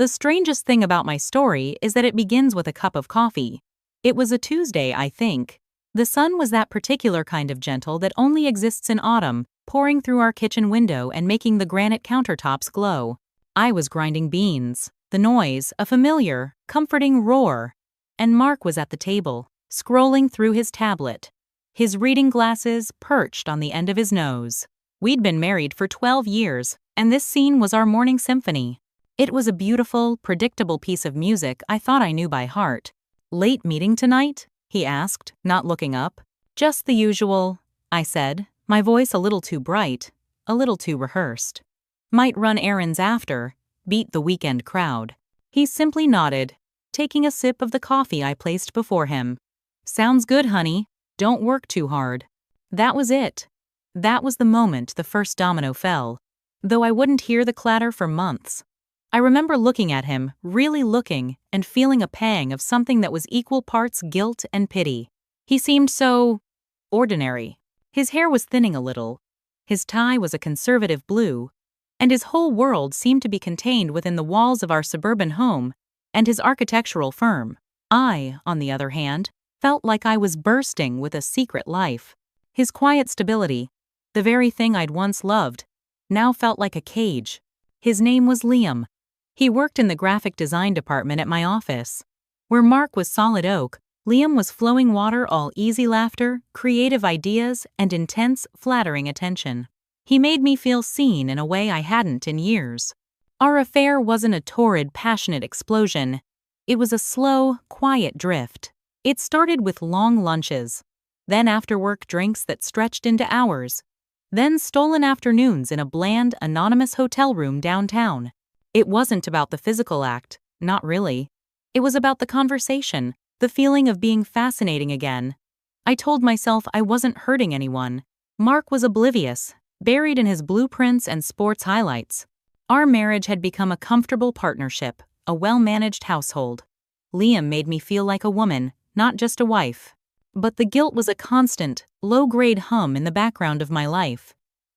The strangest thing about my story is that it begins with a cup of coffee. It was a Tuesday, I think. The sun was that particular kind of gentle that only exists in autumn, pouring through our kitchen window and making the granite countertops glow. I was grinding beans, the noise, a familiar, comforting roar. And Mark was at the table, scrolling through his tablet, his reading glasses perched on the end of his nose. We'd been married for 12 years, and this scene was our morning symphony. It was a beautiful, predictable piece of music I thought I knew by heart. "Late meeting tonight?" he asked, not looking up. "Just the usual," I said, my voice a little too bright, a little too rehearsed. "Might run errands after, beat the weekend crowd." He simply nodded, taking a sip of the coffee I placed before him. "Sounds good, honey. Don't work too hard." That was it. That was the moment the first domino fell, though I wouldn't hear the clatter for months. I remember looking at him, really looking, and feeling a pang of something that was equal parts guilt and pity. He seemed so ordinary. His hair was thinning a little. His tie was a conservative blue, and his whole world seemed to be contained within the walls of our suburban home and his architectural firm. I, on the other hand, felt like I was bursting with a secret life. His quiet stability, the very thing I'd once loved, now felt like a cage. His name was Liam. He worked in the graphic design department at my office. Where Mark was solid oak, Liam was flowing water, all easy laughter, creative ideas, and intense, flattering attention. He made me feel seen in a way I hadn't in years. Our affair wasn't a torrid, passionate explosion. It was a slow, quiet drift. It started with long lunches, then after-work drinks that stretched into hours, then stolen afternoons in a bland, anonymous hotel room downtown. It wasn't about the physical act, not really. It was about the conversation, the feeling of being fascinating again. I told myself I wasn't hurting anyone. Mark was oblivious, buried in his blueprints and sports highlights. Our marriage had become a comfortable partnership, a well-managed household. Liam made me feel like a woman, not just a wife. But the guilt was a constant, low-grade hum in the background of my life.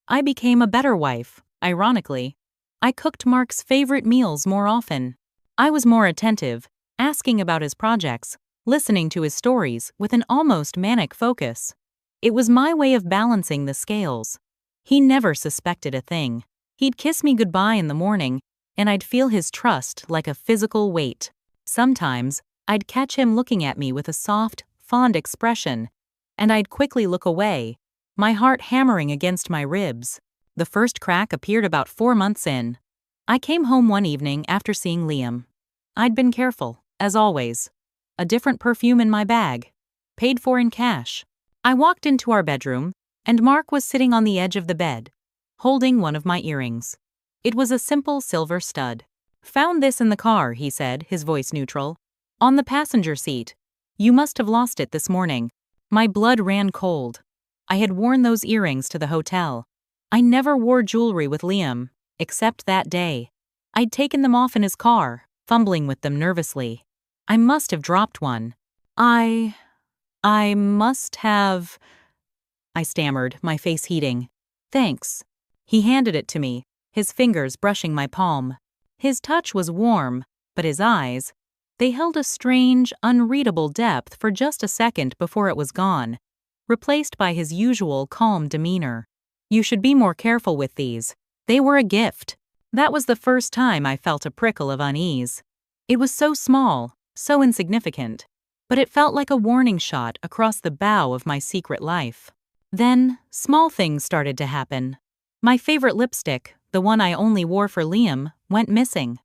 I became a better wife, ironically. I cooked Mark's favorite meals more often. I was more attentive, asking about his projects, listening to his stories with an almost manic focus. It was my way of balancing the scales. He never suspected a thing. He'd kiss me goodbye in the morning, and I'd feel his trust like a physical weight. Sometimes, I'd catch him looking at me with a soft, fond expression, and I'd quickly look away, my heart hammering against my ribs. The first crack appeared about 4 months in. I came home one evening after seeing Liam. I'd been careful, as always. A different perfume in my bag. Paid for in cash. I walked into our bedroom, and Mark was sitting on the edge of the bed, holding one of my earrings. It was a simple silver stud. "Found this in the car," he said, his voice neutral. "On the passenger seat. You must have lost it this morning." My blood ran cold. I had worn those earrings to the hotel. I never wore jewelry with Liam, except that day. I'd taken them off in his car, fumbling with them nervously. I must have dropped one. I must have... I stammered, my face heating. "Thanks." He handed it to me, his fingers brushing my palm. His touch was warm, but his eyes, they held a strange, unreadable depth for just a second before it was gone, replaced by his usual calm demeanor. "You should be more careful with these. They were a gift." That was the first time I felt a prickle of unease. It was so small, so insignificant, but it felt like a warning shot across the bow of my secret life. Then, small things started to happen. My favorite lipstick, the one I only wore for Liam, went missing.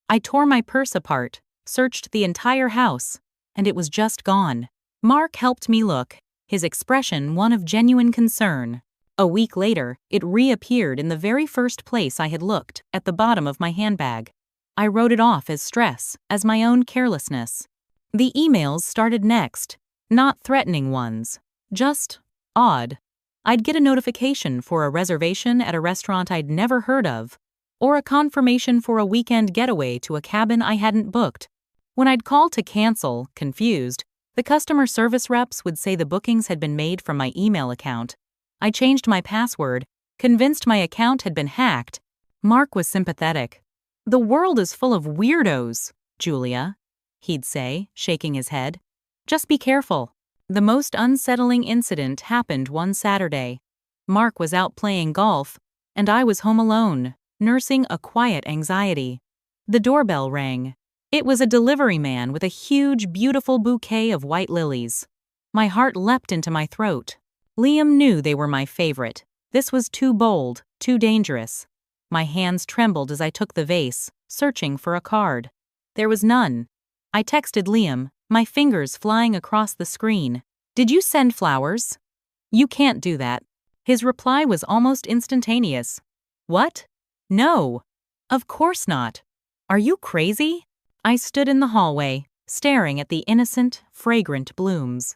I tore my purse apart, searched the entire house, and it was just gone. Mark helped me look, his expression one of genuine concern. A week later, it reappeared in the very first place I had looked, at the bottom of my handbag. I wrote it off as stress, as my own carelessness. The emails started next, not threatening ones, just odd. I'd get a notification for a reservation at a restaurant I'd never heard of, or a confirmation for a weekend getaway to a cabin I hadn't booked. When I'd call to cancel, confused, the customer service reps would say the bookings had been made from my email account. I changed my password, convinced my account had been hacked. Mark was sympathetic. "The world is full of weirdos, Julia," he'd say, shaking his head. "Just be careful." The most unsettling incident happened one Saturday. Mark was out playing golf, and I was home alone, nursing a quiet anxiety. The doorbell rang. It was a delivery man with a huge, beautiful bouquet of white lilies. My heart leapt into my throat. Liam knew they were my favorite. This was too bold, too dangerous. My hands trembled as I took the vase, searching for a card. There was none. I texted Liam, my fingers flying across the screen. "Did you send flowers?" "You can't do that." His reply was almost instantaneous. "What? No. Of course not. Are you crazy?" I stood in the hallway, staring at the innocent, fragrant blooms.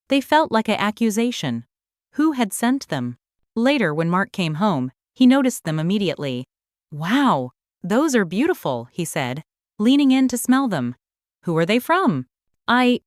They felt like an accusation. Who had sent them? Later, when Mark came home, he noticed them immediately. "Wow, those are beautiful," he said, leaning in to smell them. "Who are they from?" I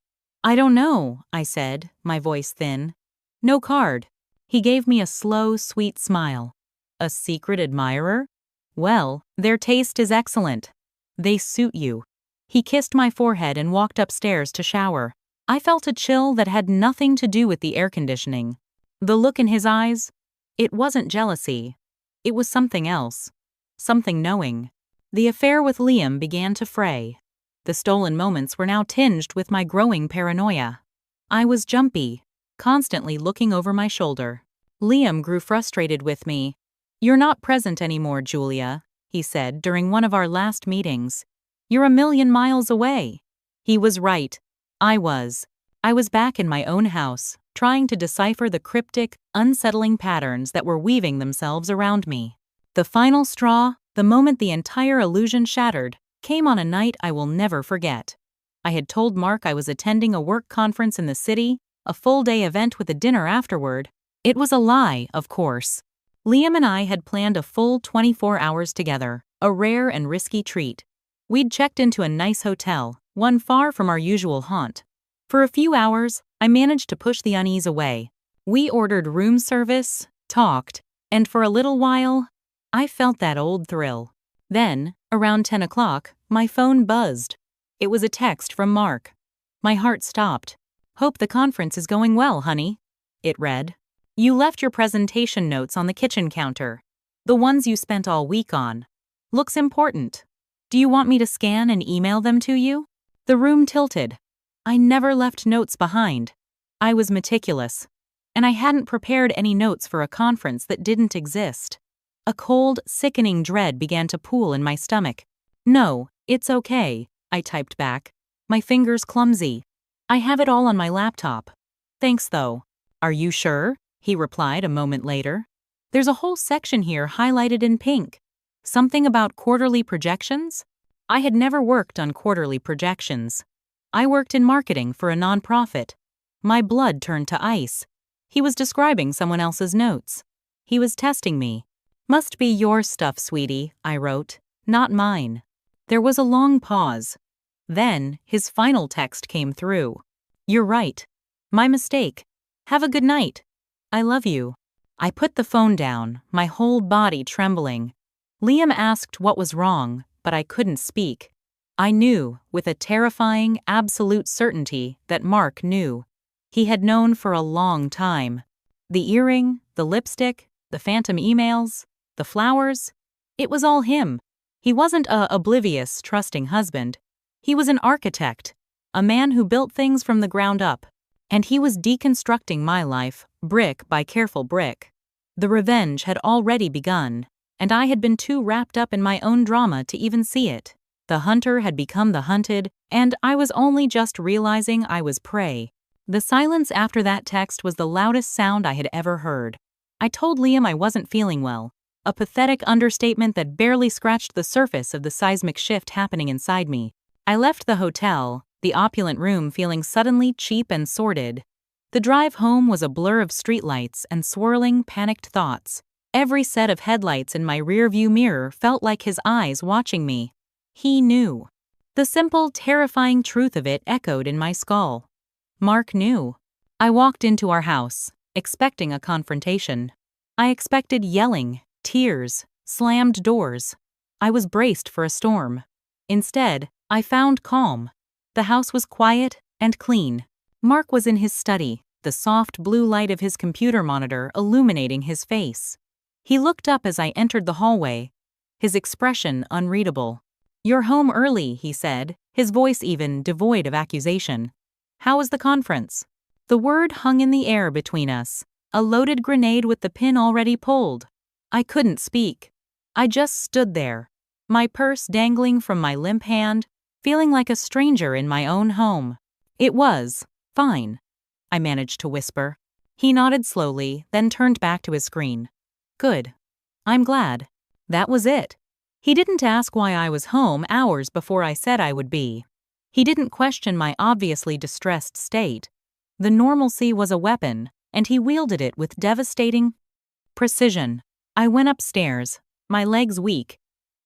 don't know," I said, my voice thin. "No card." He gave me a slow, sweet smile. "A secret admirer? Well, their taste is excellent. They suit you." He kissed my forehead and walked upstairs to shower. I felt a chill that had nothing to do with the air conditioning. The look in his eyes? It wasn't jealousy. It was something else. Something knowing. The affair with Liam began to fray. The stolen moments were now tinged with my growing paranoia. I was jumpy, constantly looking over my shoulder. Liam grew frustrated with me. "You're not present anymore, Julia," he said during one of our last meetings. "You're a million miles away." He was right. I was. I was back in my own house, trying to decipher the cryptic, unsettling patterns that were weaving themselves around me. The final straw, the moment the entire illusion shattered, came on a night I will never forget. I had told Mark I was attending a work conference in the city, a full-day event with a dinner afterward. It was a lie, of course. Liam and I had planned a full 24 hours together, a rare and risky treat. We'd checked into a nice hotel, one far from our usual haunt. For a few hours, I managed to push the unease away. We ordered room service, talked, and for a little while, I felt that old thrill. Then, around 10 o'clock, my phone buzzed. It was a text from Mark. My heart stopped. "Hope the conference is going well, honey," it read. "You left your presentation notes on the kitchen counter. The ones you spent all week on. Looks important. Do you want me to scan and email them to you?" The room tilted. I never left notes behind. I was meticulous. And I hadn't prepared any notes for a conference that didn't exist. A cold, sickening dread began to pool in my stomach. "No, it's okay," I typed back, my fingers clumsy. "I have it all on my laptop. Thanks, though." "Are you sure?" he replied a moment later. "There's a whole section here highlighted in pink. Something about quarterly projections?" I had never worked on quarterly projections. I worked in marketing for a nonprofit. My blood turned to ice. He was describing someone else's notes. He was testing me. "Must be your stuff, sweetie," I wrote, "not mine." There was a long pause. Then, his final text came through. "You're right. My mistake. Have a good night. I love you." I put the phone down, my whole body trembling. Liam asked what was wrong, but I couldn't speak. I knew, with a terrifying, absolute certainty, that Mark knew. He had known for a long time. The earring, the lipstick, the phantom emails, the flowers. It was all him. He wasn't a oblivious, trusting husband. He was an architect, a man who built things from the ground up. And he was deconstructing my life, brick by careful brick. The revenge had already begun, and I had been too wrapped up in my own drama to even see it. The hunter had become the hunted, and I was only just realizing I was prey. The silence after that text was the loudest sound I had ever heard. I told Liam I wasn't feeling well, a pathetic understatement that barely scratched the surface of the seismic shift happening inside me. I left the hotel, the opulent room feeling suddenly cheap and sordid. The drive home was a blur of streetlights and swirling, panicked thoughts. Every set of headlights in my rearview mirror felt like his eyes watching me. He knew. The simple, terrifying truth of it echoed in my skull. Mark knew. I walked into our house, expecting a confrontation. I expected yelling, tears, slammed doors. I was braced for a storm. Instead, I found calm. The house was quiet and clean. Mark was in his study, the soft blue light of his computer monitor illuminating his face. He looked up as I entered the hallway, his expression unreadable. "You're home early," he said, his voice even devoid of accusation. "How was the conference?" The word hung in the air between us, a loaded grenade with the pin already pulled. I couldn't speak. I just stood there, my purse dangling from my limp hand, feeling like a stranger in my own home. "It was fine," I managed to whisper. He nodded slowly, then turned back to his screen. "Good. I'm glad." That was it. He didn't ask why I was home hours before I said I would be. He didn't question my obviously distressed state. The normalcy was a weapon, and he wielded it with devastating precision. I went upstairs, my legs weak,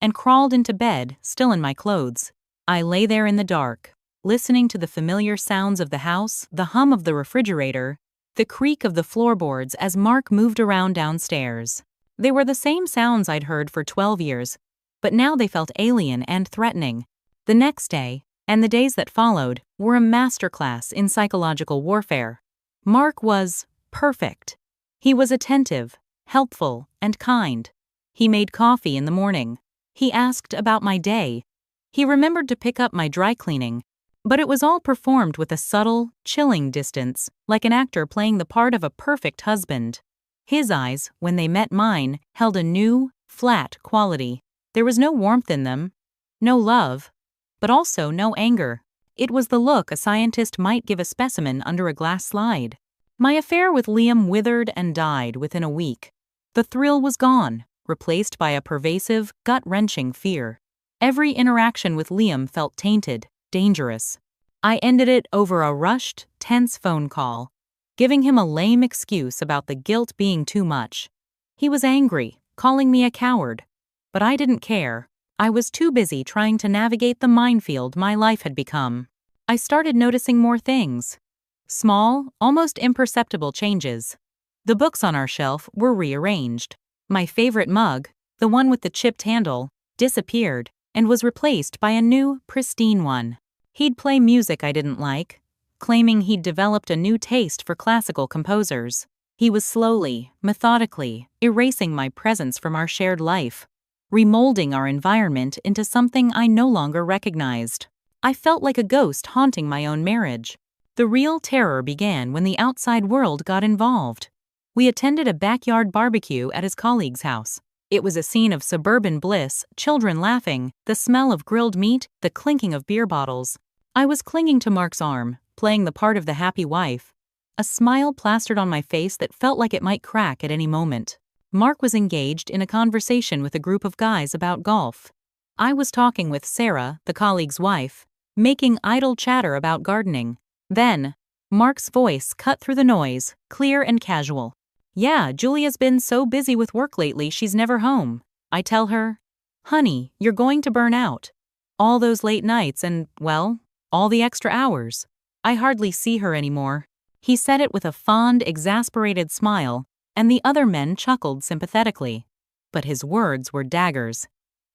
and crawled into bed, still in my clothes. I lay there in the dark, listening to the familiar sounds of the house, the hum of the refrigerator, the creak of the floorboards as Mark moved around downstairs. They were the same sounds I'd heard for 12 years, but now they felt alien and threatening. The next day, and the days that followed, were a masterclass in psychological warfare. Mark was perfect. He was attentive, helpful, and kind. He made coffee in the morning. He asked about my day. He remembered to pick up my dry cleaning, but it was all performed with a subtle, chilling distance, like an actor playing the part of a perfect husband. His eyes, when they met mine, held a new, flat quality. There was no warmth in them, no love, but also no anger. It was the look a scientist might give a specimen under a glass slide. My affair with Liam withered and died within a week. The thrill was gone, replaced by a pervasive, gut-wrenching fear. Every interaction with Liam felt tainted, dangerous. I ended it over a rushed, tense phone call, giving him a lame excuse about the guilt being too much. He was angry, calling me a coward. But I didn't care. I was too busy trying to navigate the minefield my life had become. I started noticing more things. Small, almost imperceptible changes. The books on our shelf were rearranged. My favorite mug, the one with the chipped handle, disappeared and was replaced by a new, pristine one. He'd play music I didn't like, claiming he'd developed a new taste for classical composers. He was slowly, methodically, erasing my presence from our shared life, remolding our environment into something I no longer recognized. I felt like a ghost haunting my own marriage. The real terror began when the outside world got involved. We attended a backyard barbecue at his colleague's house. It was a scene of suburban bliss, children laughing, the smell of grilled meat, the clinking of beer bottles. I was clinging to Mark's arm, playing the part of the happy wife. A smile plastered on my face that felt like it might crack at any moment. Mark was engaged in a conversation with a group of guys about golf. I was talking with Sarah, the colleague's wife, making idle chatter about gardening. Then, Mark's voice cut through the noise, clear and casual. "Yeah, Julia's been so busy with work lately she's never home." I tell her, "Honey, you're going to burn out. All those late nights and, well, all the extra hours. I hardly see her anymore." He said it with a fond, exasperated smile, and the other men chuckled sympathetically. But his words were daggers.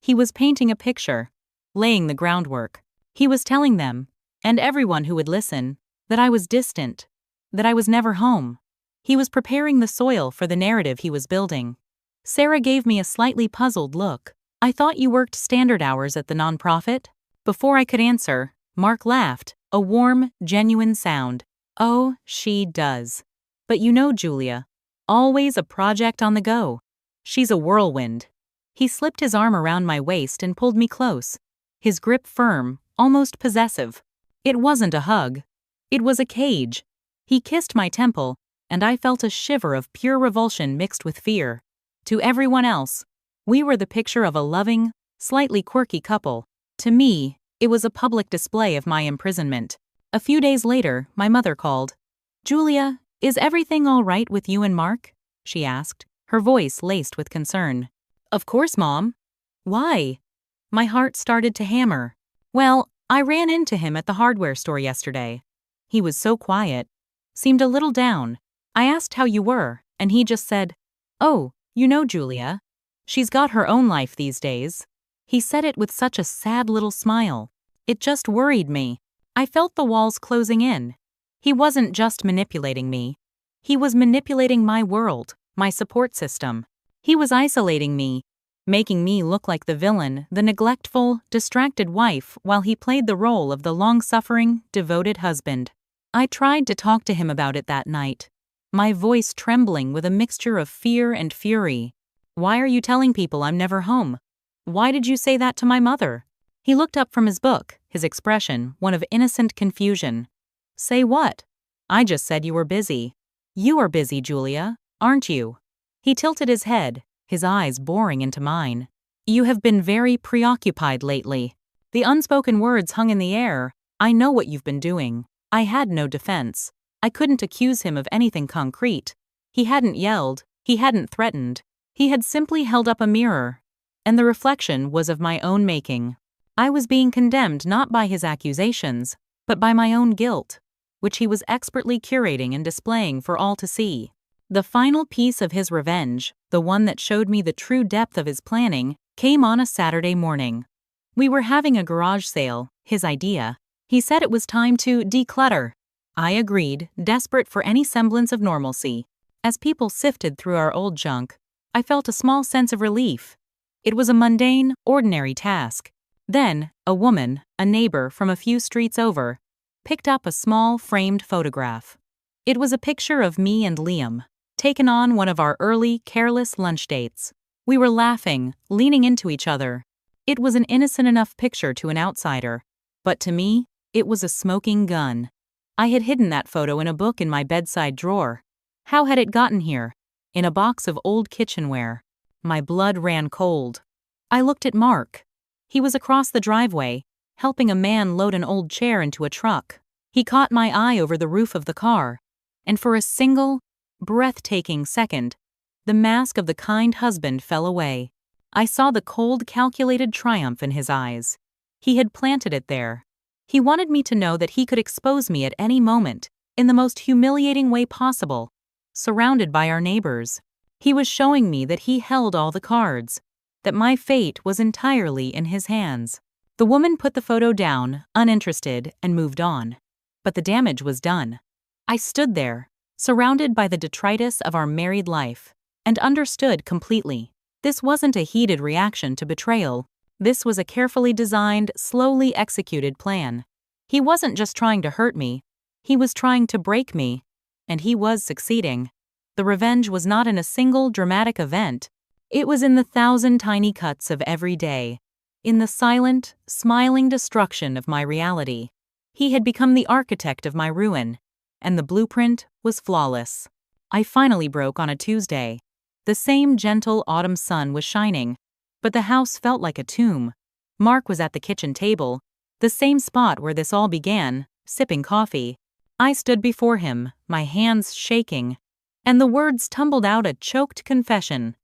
He was painting a picture, laying the groundwork. He was telling them, and everyone who would listen, that I was distant, that I was never home. He was preparing the soil for the narrative he was building. Sarah gave me a slightly puzzled look. "I thought you worked standard hours at the nonprofit?" Before I could answer, Mark laughed, a warm, genuine sound. "Oh, she does. But you know Julia. Always a project on the go. She's a whirlwind." He slipped his arm around my waist and pulled me close, his grip firm, almost possessive. It wasn't a hug. It was a cage. He kissed my temple, and I felt a shiver of pure revulsion mixed with fear. To everyone else, we were the picture of a loving, slightly quirky couple. To me, it was a public display of my imprisonment. A few days later, my mother called. "Julia, is everything all right with you and Mark?" she asked, her voice laced with concern. "Of course, Mom." "Why?" My heart started to hammer. "Well, I ran into him at the hardware store yesterday. He was so quiet, seemed a little down. I asked how you were, and he just said, 'Oh, you know Julia. She's got her own life these days.'" He said it with such a sad little smile. It just worried me. I felt the walls closing in. He wasn't just manipulating me. He was manipulating my world, my support system. He was isolating me, making me look like the villain, the neglectful, distracted wife, while he played the role of the long-suffering, devoted husband. I tried to talk to him about it that night, my voice trembling with a mixture of fear and fury. "Why are you telling people I'm never home? Why did you say that to my mother?" He looked up from his book, his expression one of innocent confusion. "Say what? I just said you were busy." "You are busy, Julia, aren't you?" He tilted his head, his eyes boring into mine. "You have been very preoccupied lately." The unspoken words hung in the air. "I know what you've been doing." I had no defense. I couldn't accuse him of anything concrete. He hadn't yelled, he hadn't threatened. He had simply held up a mirror, and the reflection was of my own making. I was being condemned not by his accusations, but by my own guilt, which he was expertly curating and displaying for all to see. The final piece of his revenge, the one that showed me the true depth of his planning, came on a Saturday morning. We were having a garage sale, his idea. He said it was time to declutter. I agreed, desperate for any semblance of normalcy. As people sifted through our old junk, I felt a small sense of relief. It was a mundane, ordinary task. Then, a woman, a neighbor from a few streets over, picked up a small, framed photograph. It was a picture of me and Liam, taken on one of our early, careless lunch dates. We were laughing, leaning into each other. It was an innocent enough picture to an outsider, but to me, it was a smoking gun. I had hidden that photo in a book in my bedside drawer. How had it gotten here? In a box of old kitchenware. My blood ran cold. I looked at Mark. He was across the driveway, helping a man load an old chair into a truck. He caught my eye over the roof of the car, and for a single, breathtaking second, the mask of the kind husband fell away. I saw the cold, calculated triumph in his eyes. He had planted it there. He wanted me to know that he could expose me at any moment, in the most humiliating way possible, surrounded by our neighbors. He was showing me that he held all the cards, that my fate was entirely in his hands. The woman put the photo down, uninterested, and moved on. But the damage was done. I stood there, surrounded by the detritus of our married life, and understood completely. This wasn't a heated reaction to betrayal. This was a carefully designed, slowly executed plan. He wasn't just trying to hurt me. He was trying to break me, and he was succeeding. The revenge was not in a single dramatic event. It was in the 1,000 tiny cuts of every day, in the silent, smiling destruction of my reality. He had become the architect of my ruin, and the blueprint was flawless. I finally broke on a Tuesday. The same gentle autumn sun was shining, but the house felt like a tomb. Mark was at the kitchen table, the same spot where this all began, sipping coffee. I stood before him, my hands shaking, and the words tumbled out a choked confession,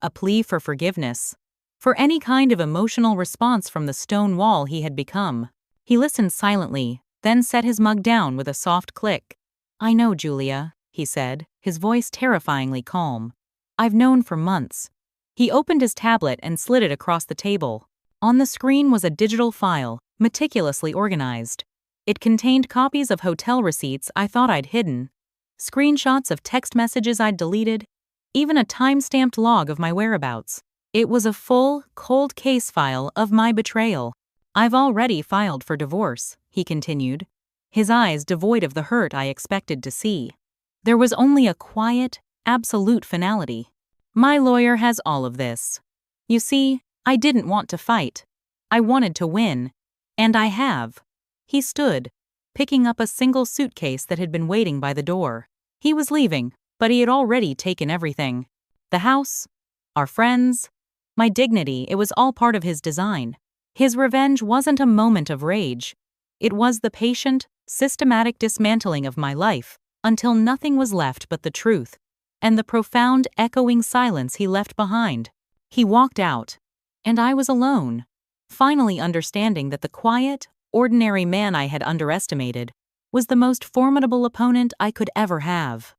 a plea for forgiveness, for any kind of emotional response from the stone wall he had become. He listened silently, then set his mug down with a soft click. "I know, Julia," he said, his voice terrifyingly calm. "I've known for months." He opened his tablet and slid it across the table. On the screen was a digital file, meticulously organized. It contained copies of hotel receipts I thought I'd hidden, screenshots of text messages I'd deleted, even a time-stamped log of my whereabouts. It was a full, cold case file of my betrayal. "I've already filed for divorce," he continued, his eyes devoid of the hurt I expected to see. There was only a quiet, absolute finality. "My lawyer has all of this. You see, I didn't want to fight. I wanted to win. And I have." He stood, picking up a single suitcase that had been waiting by the door. He was leaving, but he had already taken everything. The house, our friends, my dignity, it was all part of his design. His revenge wasn't a moment of rage. It was the patient, systematic dismantling of my life, until nothing was left but the truth, and the profound, echoing silence he left behind. He walked out, and I was alone, finally understanding that the quiet, ordinary man I had underestimated was the most formidable opponent I could ever have.